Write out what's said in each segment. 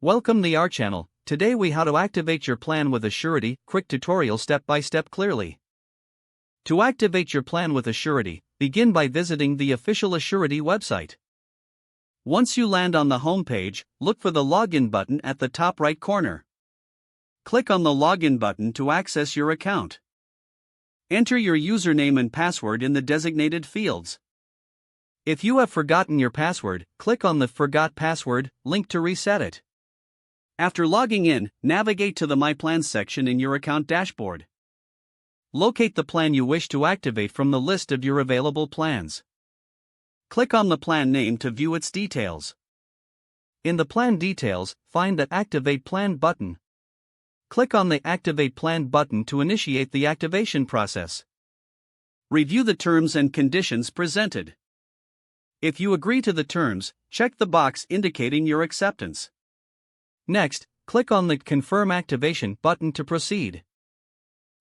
Welcome to our channel. Today we how to activate your plan with Assurity, quick tutorial step by step clearly. To activate your plan with Assurity, begin by visiting the official Assurity website. Once you land on the home page, look for the login button at the top right corner. Click on the login button to access your account. Enter your username and password in the designated fields. If you have forgotten your password, click on the Forgot Password link to reset it. After logging in, navigate to the My Plans section in your account dashboard. Locate the plan you wish to activate from the list of your available plans. Click on the plan name to view its details. In the plan details, find the Activate Plan button. Click on the Activate Plan button to initiate the activation process. Review the terms and conditions presented. If you agree to the terms, check the box indicating your acceptance. Next, click on the Confirm Activation button to proceed.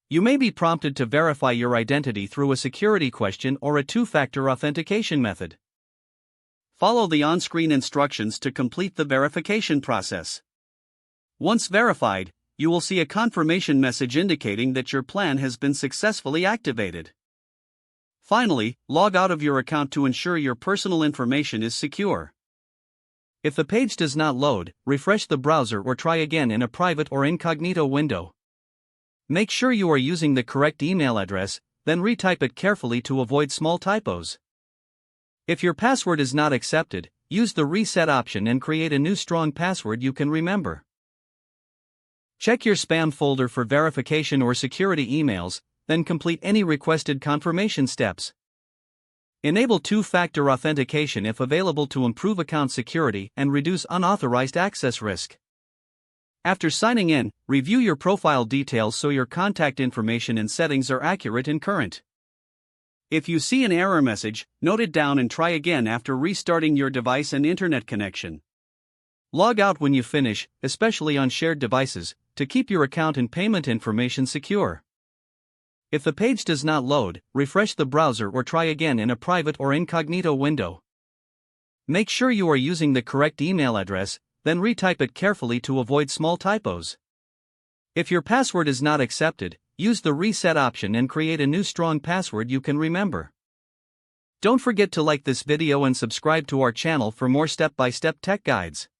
You may be prompted to verify your identity through a security question or a two-factor authentication method. Follow the on-screen instructions to complete the verification process. Once verified, you will see a confirmation message indicating that your plan has been successfully activated. Finally, log out of your account to ensure your personal information is secure. If the page does not load, refresh the browser or try again in a private or incognito window. Make sure you are using the correct email address, then retype it carefully to avoid small typos. If your password is not accepted, use the reset option and create a new strong password you can remember. Check your spam folder for verification or security emails, then complete any requested confirmation steps. Enable two-factor authentication if available to improve account security and reduce unauthorized access risk. After signing in, review your profile details so your contact information and settings are accurate and current. If you see an error message, note it down and try again after restarting your device and internet connection. Log out when you finish, especially on shared devices, to keep your account and payment information secure. If the page does not load, refresh the browser or try again in a private or incognito window. Make sure you are using the correct email address, then retype it carefully to avoid small typos. If your password is not accepted, use the reset option and create a new strong password you can remember. Don't forget to like this video and subscribe to our channel for more step-by-step tech guides.